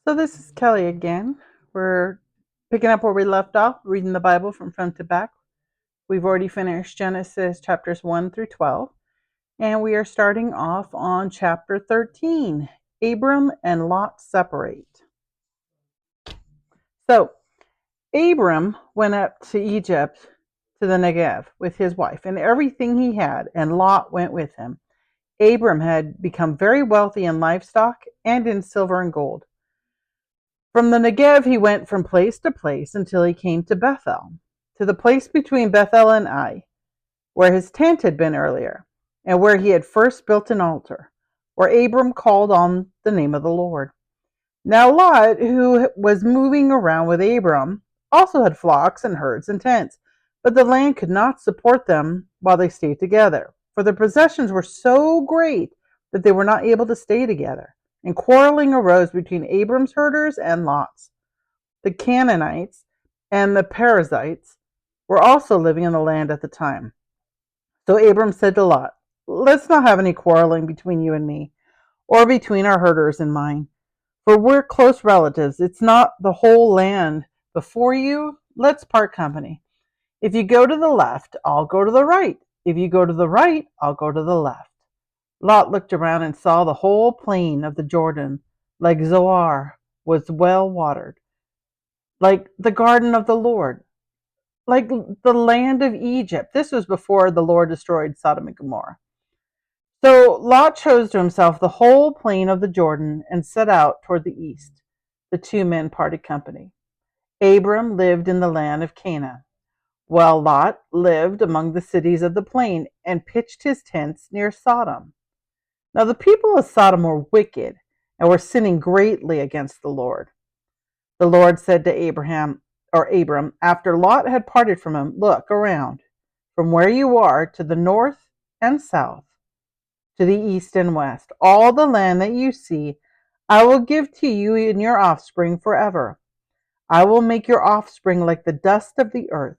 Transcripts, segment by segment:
So this is Kelly again. We're picking up where we left off, reading the Bible from front to back. We've already finished Genesis chapters 1 through 12, and we are starting off on chapter 13. Abram and Lot separate. So Abram went up to Egypt, to the Negev, with his wife and everything he had, and Lot went with him. Abram had become very wealthy in livestock and in silver and gold. From the Negev he went from place to place until he came to Bethel, to the place between Bethel and Ai, where his tent had been earlier, and where he had first built an altar, where Abram called on the name of the Lord. Now Lot, who was moving around with Abram, also had flocks and herds and tents, but the land could not support them while they stayed together, for their possessions were so great that they were not able to stay together. And quarreling arose between Abram's herders and Lot's. The Canaanites and the Perizzites were also living in the land at the time. So Abram said to Lot, "Let's not have any quarreling between you and me, or between our herders and mine, for we're close relatives. It's not the whole land before you. Let's part company. If you go to the left, I'll go to the right. If you go to the right, I'll go to the left." Lot looked around and saw the whole plain of the Jordan, like Zoar, was well watered, like the garden of the Lord, like the land of Egypt. This was before the Lord destroyed Sodom and Gomorrah. So Lot chose to himself the whole plain of the Jordan and set out toward the east. The two men parted company. Abram lived in the land of Canaan, while Lot lived among the cities of the plain and pitched his tents near Sodom. Now the people of Sodom were wicked and were sinning greatly against the Lord. The Lord said to Abram, after Lot had parted from him, "Look around from where you are to the north and south, to the east and west. All the land that you see, I will give to you and your offspring forever. I will make your offspring like the dust of the earth,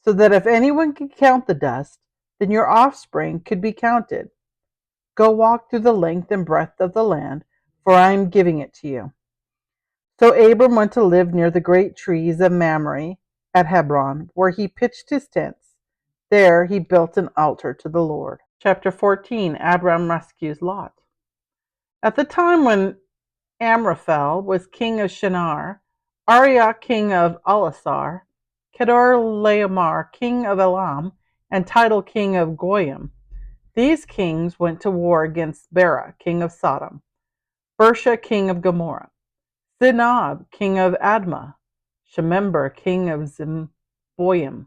so that if anyone could count the dust, then your offspring could be counted. Go walk through the length and breadth of the land, for I am giving it to you." So Abram went to live near the great trees of Mamre at Hebron, where he pitched his tents. There he built an altar to the Lord. Chapter 14, Abram rescues Lot. At the time when Amraphel was king of Shinar, Arioch king of Elasar, Kedorlaomer king of Elam, and Tidal king of Goyim, these kings went to war against Bera, king of Sodom, Bersha, king of Gomorrah, Zinab, king of Admah, Shemember, king of Zeboim,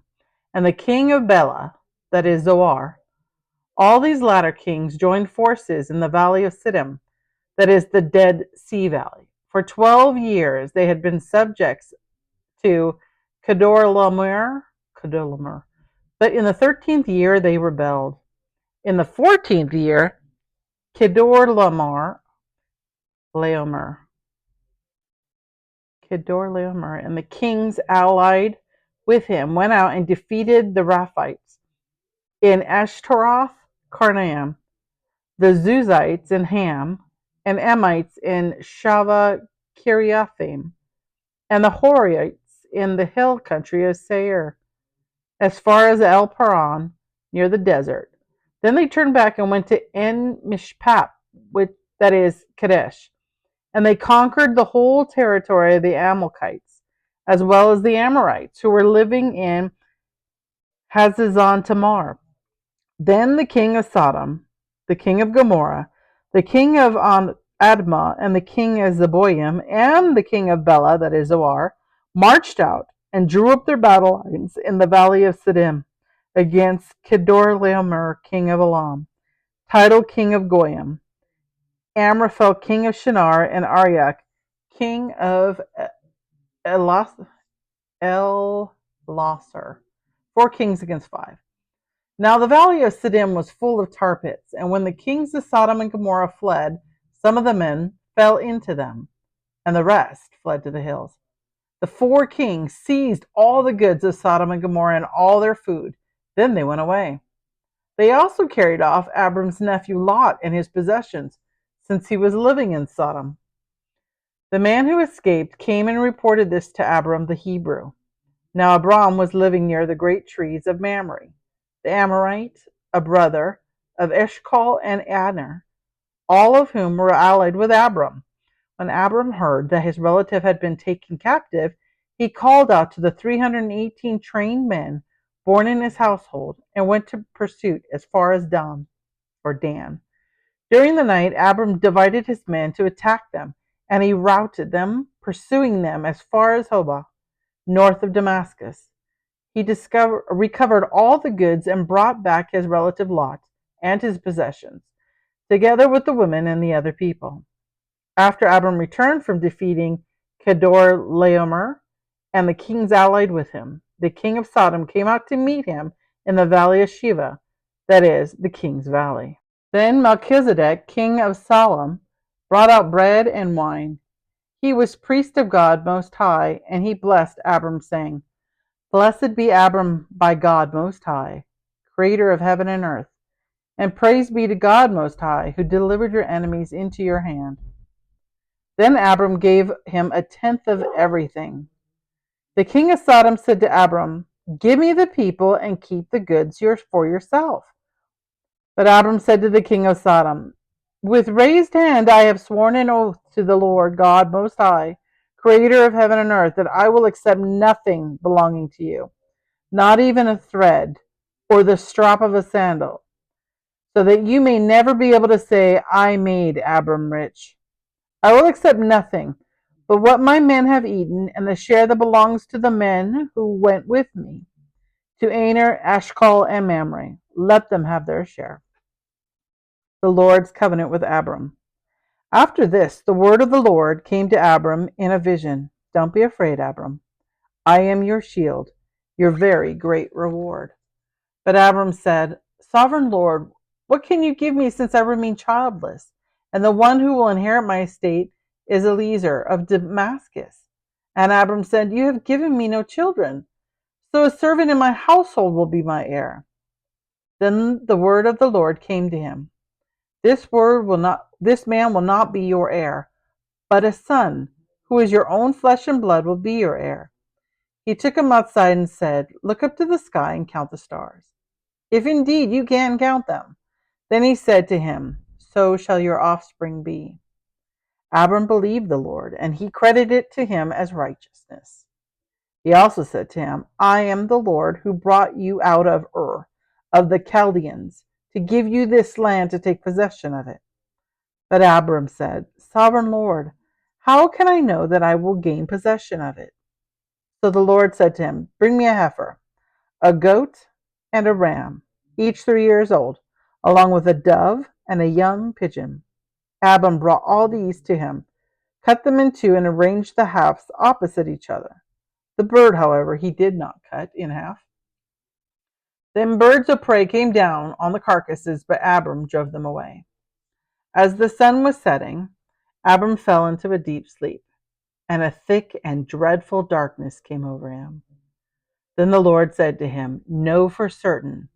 and the king of Bela, that is Zoar. All these latter kings joined forces in the valley of Siddim, that is the Dead Sea Valley. For 12 years they had been subjects to Kedorlaomer, but in the 13th year they rebelled. In the 14th year, Kedorlaomer and the kings allied with him went out and defeated the Raphites in Ashtaroth Karnaim, the Zuzites in Ham, and Emites in Shava Kiriathaim, and the Horites in the hill country of Seir, as far as El Paran, near the desert. Then they turned back and went to En Mishpat, that is Kadesh, and they conquered the whole territory of the Amalekites, as well as the Amorites, who were living in Hazazon Tamar. Then the king of Sodom, the king of Gomorrah, the king of Admah, and the king of Zeboim, and the king of Bela, that is Zoar, marched out and drew up their battle lines in the valley of Siddim against Kedorlaomer, king of Elam, Tidal, king of Goyim, Amraphel, king of Shinar, and Arioch, king of Elasar. 4 kings against 5. Now the valley of Siddim was full of tar pits, and when the kings of Sodom and Gomorrah fled, some of the men fell into them, and the rest fled to the hills. The 4 kings seized all the goods of Sodom and Gomorrah and all their food. Then they went away. They also carried off Abram's nephew Lot and his possessions, since he was living in Sodom. The man who escaped came and reported this to Abram the Hebrew. Now Abram was living near the great trees of Mamre, the Amorite, a brother of Eshcol and Aner, all of whom were allied with Abram. When Abram heard that his relative had been taken captive, he called out to the 318 trained men born in his household and went to pursuit as far as Dan. During the night, Abram divided his men to attack them, and he routed them, pursuing them as far as Hobah, north of Damascus. He recovered all the goods and brought back his relative Lot and his possessions, together with the women and the other people. After Abram returned from defeating Kedorlaomer and the kings allied with him, the king of Sodom came out to meet him in the valley of Shiva, that is, the king's valley. Then Melchizedek, king of Salem, brought out bread and wine. He was priest of God Most High, and he blessed Abram, saying, Blessed be Abram by God Most High, creator of heaven and earth, and praise be to God Most High, who delivered your enemies into your hand. Then Abram gave him a tenth of everything. The king of Sodom said to Abram, Give me the people and keep the goods for yourself. But Abram said to the king of Sodom, With raised hand I have sworn an oath to the Lord God Most High, creator of heaven and earth, that I will accept nothing belonging to you, not even a thread or the strap of a sandal, so that you may never be able to say, I made Abram rich. I will accept nothing but what my men have eaten, and the share that belongs to the men who went with me, to Aner, Eshcol, and Mamre. Let them have their share. The Lord's covenant with Abram. After this, the word of the Lord came to Abram in a vision. Don't be afraid, Abram. I am your shield, your very great reward. But Abram said, Sovereign Lord, what can you give me since I remain childless? And the one who will inherit my estate is Eliezer of Damascus. And Abram said, You have given me no children, so a servant in my household will be my heir. Then the word of the Lord came to him. This man will not be your heir, but a son, who is your own flesh and blood, will be your heir. He took him outside and said, Look up to the sky and count the stars, if indeed you can count them. Then he said to him, So shall your offspring be. Abram believed the Lord, and he credited it to him as righteousness. He also said to him, I am the Lord who brought you out of Ur of the Chaldeans to give you this land to take possession of it. But Abram said, Sovereign Lord, how can I know that I will gain possession of it? So the Lord said to him, Bring me a heifer, a goat, and a ram, each 3 years old, along with a dove and a young pigeon. Abram brought all these to him, cut them in two, and arranged the halves opposite each other. The bird, however, he did not cut in half. Then birds of prey came down on the carcasses, but Abram drove them away. As the sun was setting, Abram fell into a deep sleep, and a thick and dreadful darkness came over him. Then the Lord said to him, Know for certain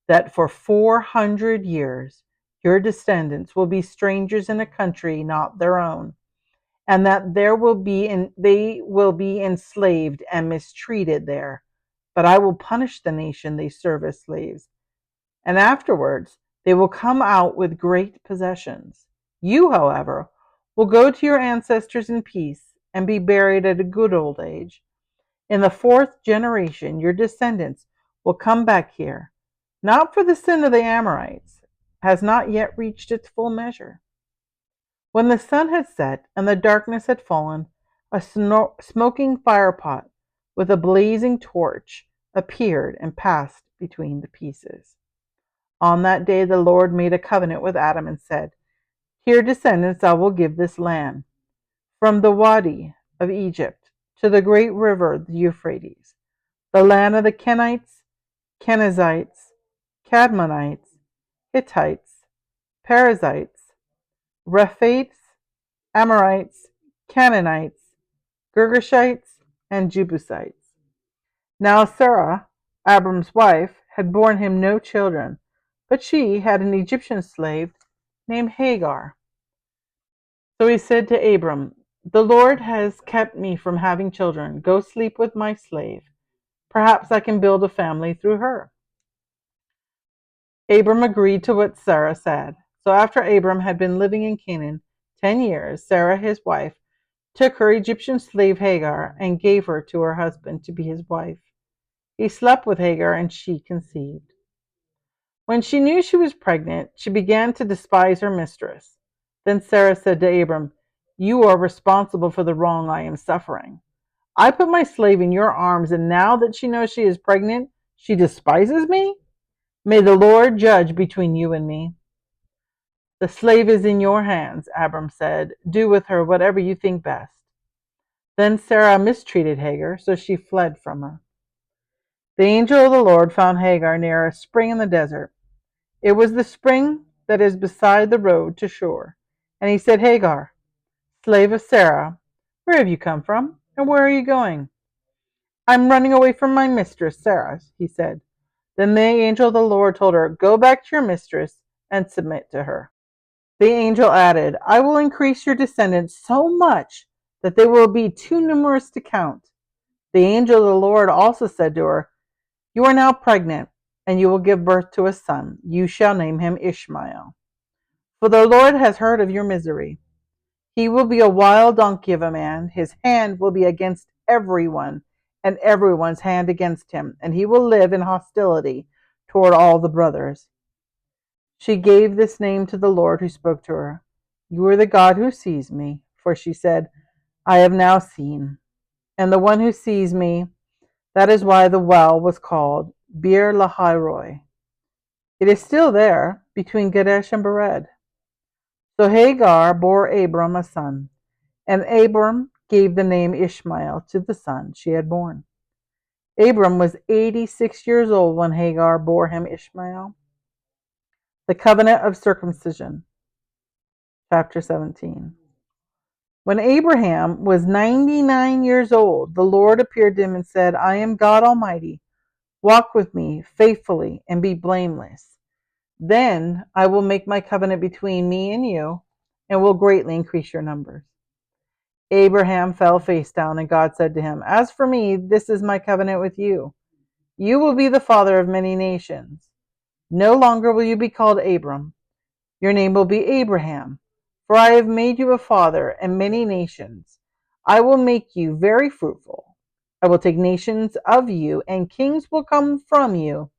that for 400 years your descendants will be strangers in a country not their own, and that they will be enslaved and mistreated there. But I will punish the nation they serve as slaves, and afterwards they will come out with great possessions. You, however, will go to your ancestors in peace and be buried at a good old age. In the 4th generation, your descendants will come back here, not for the sin of the Amorites has not yet reached its full measure. When the sun had set and the darkness had fallen, a smoking firepot with a blazing torch appeared and passed between the pieces. On that day the Lord made a covenant with Adam and said, To your descendants I will give this land, from the Wadi of Egypt to the great river, the Euphrates, the land of the Kenites, Kenizzites, Cadmonites, Hittites, Perizzites, Rephaites, Amorites, Canaanites, Girgashites, and Jebusites. Now Sarah, Abram's wife, had borne him no children, but she had an Egyptian slave named Hagar. So he said to Abram, The Lord has kept me from having children. Go sleep with my slave. Perhaps I can build a family through her." Abram agreed to what Sarah said. So after Abram had been living in Canaan 10 years, Sarah, his wife, took her Egyptian slave Hagar and gave her to her husband to be his wife. He slept with Hagar and she conceived. When she knew she was pregnant, she began to despise her mistress. Then Sarah said to Abram, "You are responsible for the wrong I am suffering. I put my slave in your arms, and now that she knows she is pregnant, she despises me? May the Lord judge between you and me." "The slave is in your hands," Abram said. "Do with her whatever you think best." Then Sarah mistreated Hagar, so she fled from her. The angel of the Lord found Hagar near a spring in the desert. It was the spring that is beside the road to Shur. And he said, "Hagar, slave of Sarah, where have you come from, and where are you going?" "I'm running away from my mistress, Sarah," he said. Then the angel of the Lord told her, "Go back to your mistress and submit to her." The angel added, "I will increase your descendants so much that they will be too numerous to count." The angel of the Lord also said to her, "You are now pregnant, and you will give birth to a son. You shall name him Ishmael. For the Lord has heard of your misery. He will be a wild donkey of a man. His hand will be against everyone, and everyone's hand against him, and he will live in hostility toward all the brothers." She gave this name to the Lord who spoke to her. "You are the God who sees me." For she said, "I have now seen, and the one who sees me." That is why the well was called Bir Lahai. It is still there, between Kadesh and Bered. So Hagar bore Abram a son, and Abram gave the name Ishmael to the son she had born. Abram was 86 years old when Hagar bore him Ishmael. The covenant of circumcision, chapter 17. When Abraham was 99 years old, the Lord appeared to him and said, "I am God Almighty. Walk with me faithfully and be blameless. Then I will make my covenant between me and you, and will greatly increase your numbers." Abraham fell face down, and God said to him, "As for me, this is my covenant with you. You will be the father of many nations. No longer will you be called Abram. Your name will be Abraham, for I have made you a father of many nations. I will make you very fruitful. I will take nations of you, and kings will come from you.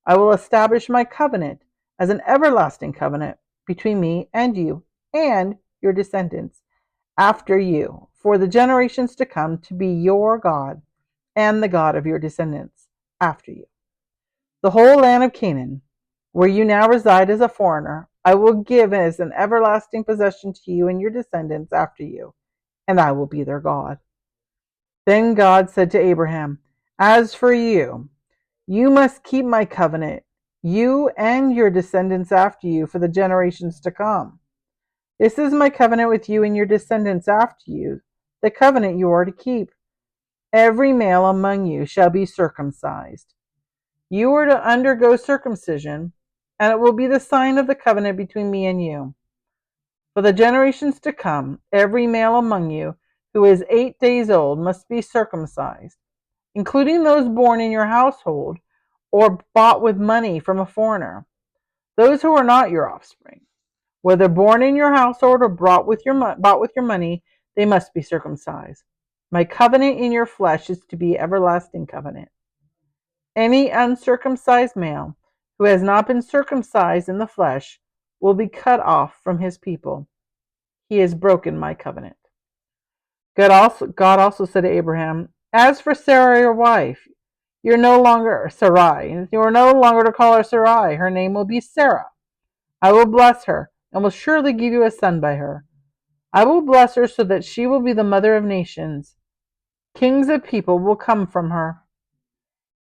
I will establish my covenant as an everlasting covenant between me and you and your descendants after you, for the generations to come, to be your God and the God of your descendants after you. The whole land of Canaan, where you now reside as a foreigner, I will give as an everlasting possession to you and your descendants after you, and I will be their God." Then God said to Abraham, "As for you, you must keep my covenant, you and your descendants after you, for the generations to come. This is my covenant with you and your descendants after you, the covenant you are to keep. Every male among you shall be circumcised. You are to undergo circumcision, and it will be the sign of the covenant between me and you. For the generations to come, every male among you who is 8 days old must be circumcised, including those born in your household or bought with money from a foreigner. Those who are not your offspring, whether born in your household or bought with your money, they must be circumcised. My covenant in your flesh is to be everlasting covenant. Any uncircumcised male who has not been circumcised in the flesh will be cut off from his people. He has broken my covenant." God also said to Abraham, "As for Sarah, your wife, you're no longer Sarai. You are no longer to call her Sarai. Her name will be Sarah. I will bless her and will surely give you a son by her. I will bless her so that she will be the mother of nations. Kings of people will come from her."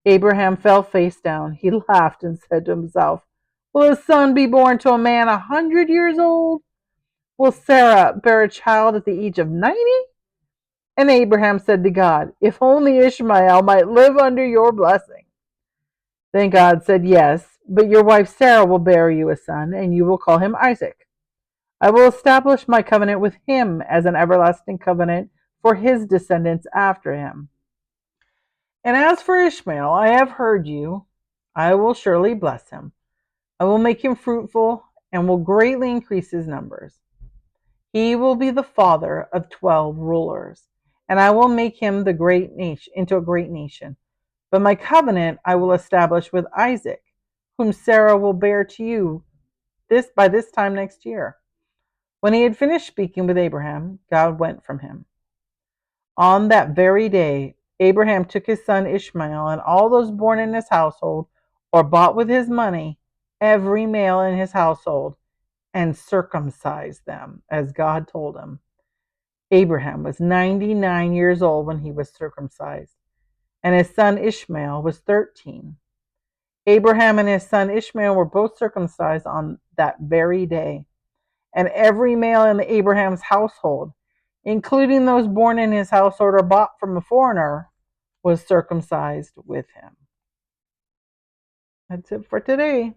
Abraham fell face down. He laughed and said to himself, "Will a son be born to a man 100 years old? Will Sarah bear a child at the age of 90? And Abraham said to God, "If only Ishmael might live under your blessing." Then God said, "Yes, but your wife Sarah will bear you a son, and you will call him Isaac. I will establish my covenant with him as an everlasting covenant for his descendants after him. And as for Ishmael, I have heard you. I will surely bless him. I will make him fruitful and will greatly increase his numbers. He will be the father of 12 rulers, and I will make him the great nation into a great nation. But my covenant I will establish with Isaac, whom Sarah will bear to you this time next year. When he had finished speaking with Abraham, God went from him. On that very day, Abraham took his son Ishmael and all those born in his household or bought with his money, every male in his household, and circumcised them, as God told him. Abraham was 99 years old when he was circumcised, and his son Ishmael was 13. Abraham and his son Ishmael were both circumcised on that very day, and every male in Abraham's household, including those born in his household or bought from a foreigner, was circumcised with him. That's it for today.